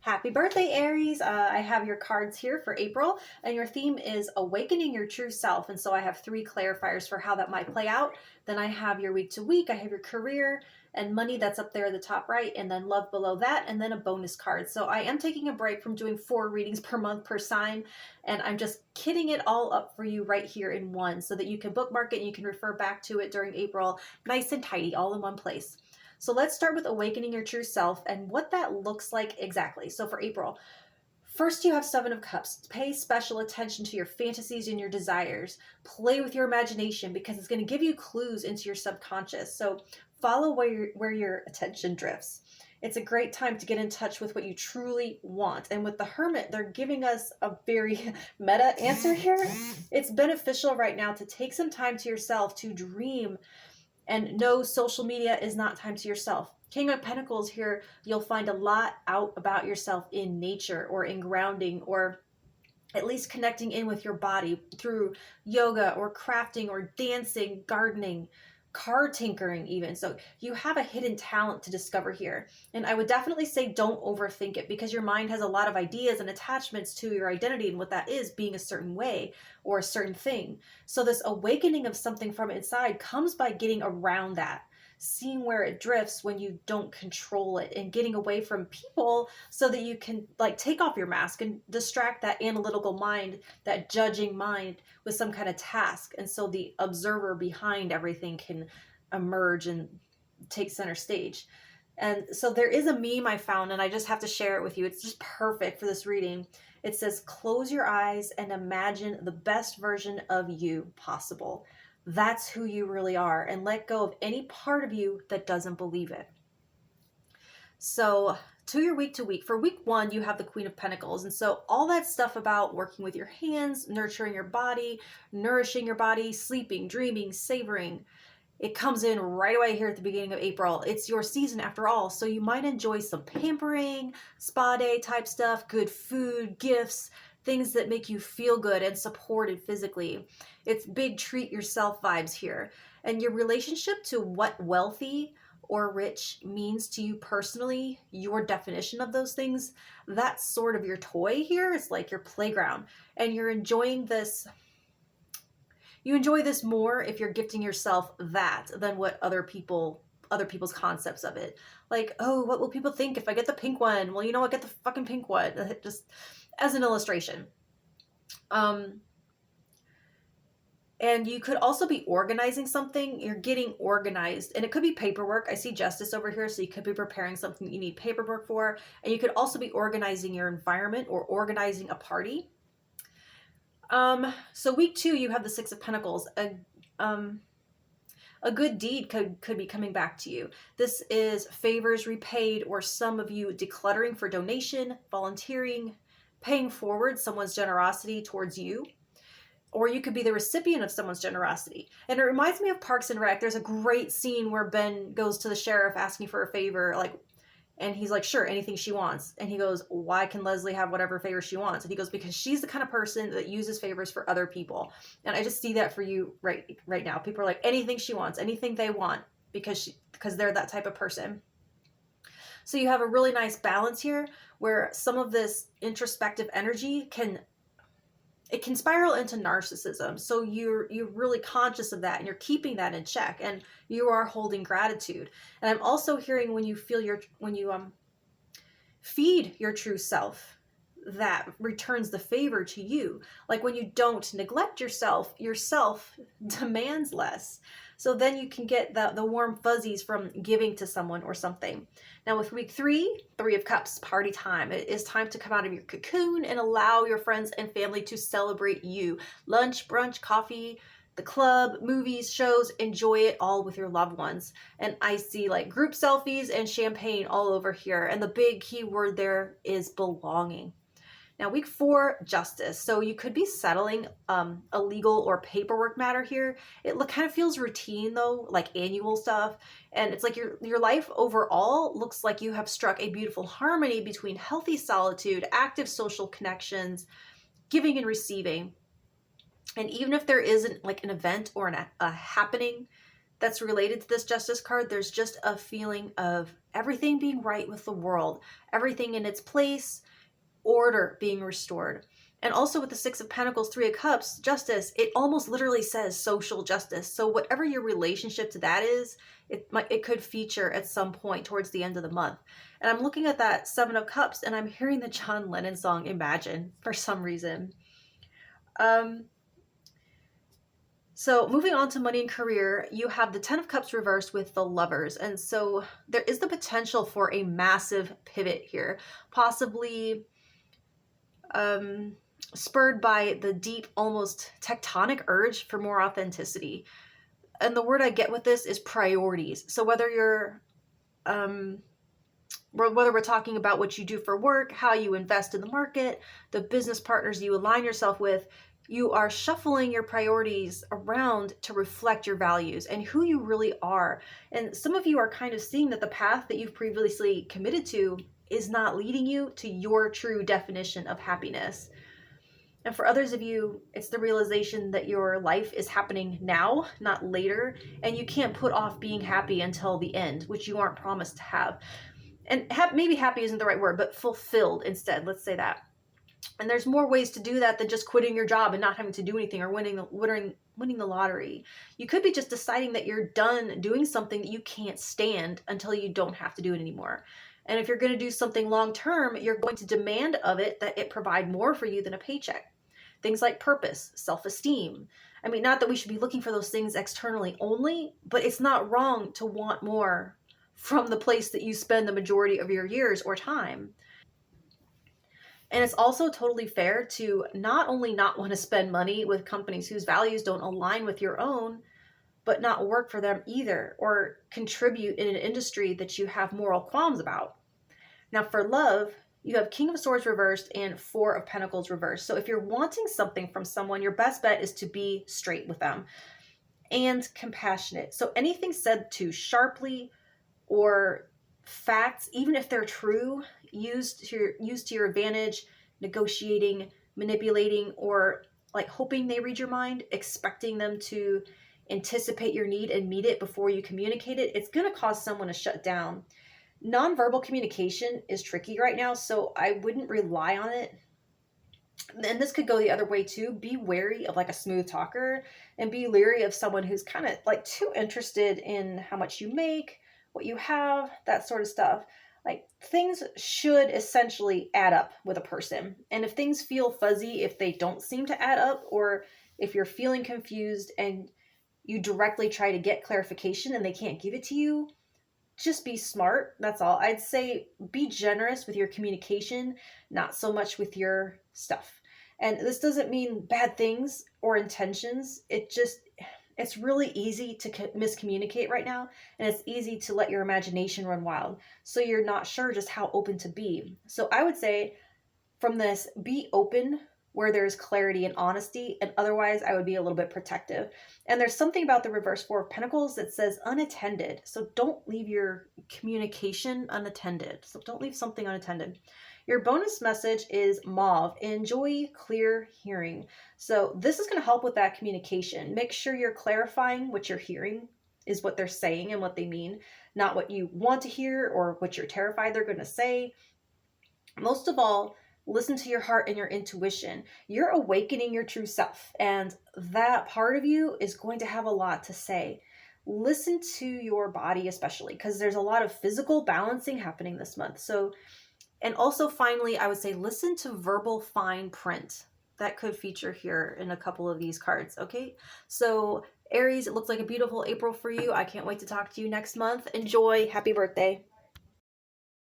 Happy birthday, Aries! I have your cards here for April, and your theme is Awakening Your True Self. And so I have 3 clarifiers for how that might play out. Then I have your week to week, I have your career and money that's up there at the top right, and then love below that, and then a bonus card. So I am taking a break from doing 4 readings per month per sign, and I'm just kitting it all up for you right here in one so that you can bookmark it and you can refer back to it during April, nice and tidy, all in one place. So let's start with awakening your true self and what that looks like exactly. So for April, first you have 7 of Cups. Pay special attention to your fantasies and your desires. Play with your imagination because it's going to give you clues into your subconscious. So follow where your attention drifts. It's a great time to get in touch with what you truly want. And with the Hermit, they're giving us a very meta answer here. It's beneficial right now to take some time to yourself to dream. And no, social media is not time to yourself. King of Pentacles here, you'll find a lot out about yourself in nature or in grounding or at least connecting in with your body through yoga or crafting or dancing, gardening, card tinkering even. So you have a hidden talent to discover here. And I would definitely say don't overthink it because your mind has a lot of ideas and attachments to your identity and what that is being a certain way or a certain thing. So this awakening of something from inside comes by getting around that, seeing where it drifts when you don't control it and getting away from people so that you can like take off your mask and distract that analytical mind, that judging mind with some kind of task. And so the observer behind everything can emerge and take center stage. And so there is a meme I found and I just have to share it with you. It's just perfect for this reading. It says, close your eyes and imagine the best version of you possible. That's who you really are, and let go of any part of you that doesn't believe it. So to your week to week, for week 1, you have the Queen of Pentacles. And so all that stuff about working with your hands, nurturing your body, nourishing your body, sleeping, dreaming, savoring, it comes in right away here at the beginning of April. It's your season after all. So you might enjoy some pampering, spa day type stuff, good food, gifts, things that make you feel good and supported physically. It's big treat yourself vibes here. And your relationship to what wealthy or rich means to you personally, your definition of those things, that's sort of your toy here. It's like your playground. And you're enjoying this. You enjoy this more if you're gifting yourself that than what other people's concepts of it. Like, oh, what will people think if I get the pink one? Well, you know what, get the fucking pink one. Just as an illustration. And you could also be organizing something. You're getting organized. And it could be paperwork. I see Justice over here. So you could be preparing something you need paperwork for. And you could also be organizing your environment or organizing a party. So week 2, you have the 6 of Pentacles. A good deed could be coming back to you. This is favors repaid or some of you decluttering for donation, volunteering, paying forward someone's generosity towards you, or you could be the recipient of someone's generosity. And it reminds me of Parks and Rec. There's a great scene where Ben goes to the sheriff asking for a favor, and he's like, sure, anything she wants. And he goes, why can Leslie have whatever favor she wants? And he goes, because she's the kind of person that uses favors for other people. And I just see that for you right now. People are like, anything she wants, anything they want, because they're that type of person. So you have a really nice balance here where some of this introspective energy can spiral into narcissism. So you're really conscious of that and you're keeping that in check and you are holding gratitude. And I'm also hearing when you feed your true self, that returns the favor to you. Like when you don't neglect yourself demands less. So then you can get the warm fuzzies from giving to someone or something. Now with week 3, 3 of Cups, party time. It is time to come out of your cocoon and allow your friends and family to celebrate you. Lunch, brunch, coffee, the club, movies, shows, enjoy it all with your loved ones. And I see like group selfies and champagne all over here. And the big key word there is belonging. Now, week 4, Justice. So you could be settling a legal or paperwork matter here. It kind of feels routine though, like annual stuff. And it's like your life overall looks like you have struck a beautiful harmony between healthy solitude, active social connections, giving and receiving. And even if there isn't like an event or a happening that's related to this Justice card, there's just a feeling of everything being right with the world, everything in its place, order being restored. And also with the Six of Pentacles, Three of Cups, justice, it almost literally says social justice. So whatever your relationship to that is, it could feature at some point towards the end of the month. And I'm looking at that Seven of Cups and I'm hearing the John Lennon song Imagine for some reason. So moving on to money and career, you have the Ten of Cups reversed with the Lovers. And so there is the potential for a massive pivot here, possibly spurred by the deep, almost tectonic urge for more authenticity. And the word I get with this is priorities. So whether you're, whether we're talking about what you do for work, how you invest in the market, the business partners you align yourself with, you are shuffling your priorities around to reflect your values and who you really are. And some of you are kind of seeing that the path that you've previously committed to is not leading you to your true definition of happiness. And for others of you, it's the realization that your life is happening now, not later, and you can't put off being happy until the end, which you aren't promised to have. And maybe happy isn't the right word, but fulfilled instead, let's say that. And there's more ways to do that than just quitting your job and not having to do anything or winning the lottery. You could be just deciding that you're done doing something that you can't stand until you don't have to do it anymore. And if you're going to do something long term, you're going to demand of it that it provide more for you than a paycheck. Things like purpose, self-esteem. I mean, not that we should be looking for those things externally only, but it's not wrong to want more from the place that you spend the majority of your years or time. And it's also totally fair to not only not want to spend money with companies whose values don't align with your own, but not work for them either, or contribute in an industry that you have moral qualms about. Now for love, you have King of Swords reversed and Four of Pentacles reversed. So if you're wanting something from someone, your best bet is to be straight with them and compassionate. So anything said too sharply or facts, even if they're true, used to your advantage, negotiating, manipulating, or like hoping they read your mind, expecting them to anticipate your need and meet it before you communicate it, it's going to cause someone to shut down. Nonverbal communication is tricky right now, so I wouldn't rely on it. And this could go the other way too. Be wary of like a smooth talker and be leery of someone who's kind of like too interested in how much you make, what you have, that sort of stuff. Like things should essentially add up with a person. And if things feel fuzzy, if they don't seem to add up, or if you're feeling confused and you directly try to get clarification and they can't give it to you, just be smart. That's all. I'd say be generous with your communication, not so much with your stuff. And this doesn't mean bad things or intentions. It's really easy to miscommunicate right now, and it's easy to let your imagination run wild. So you're not sure just how open to be. So I would say from this, be open where there's clarity and honesty, and otherwise I would be a little bit protective. And there's something about the reverse Four of Pentacles that says unattended. So don't leave your communication unattended. So don't leave something unattended. Your bonus message is mauve. Enjoy clear hearing. So this is going to help with that communication. Make sure you're clarifying what you're hearing is what they're saying and what they mean, not what you want to hear or what you're terrified they're going to say. Most of all, listen to your heart and your intuition. You're awakening your true self, and that part of you is going to have a lot to say. Listen to your body especially, because there's a lot of physical balancing happening this month. So, and also finally, I would say listen to verbal fine print. That could feature here in a couple of these cards, okay? So Aries, it looks like a beautiful April for you. I can't wait to talk to you next month. Enjoy. Happy birthday.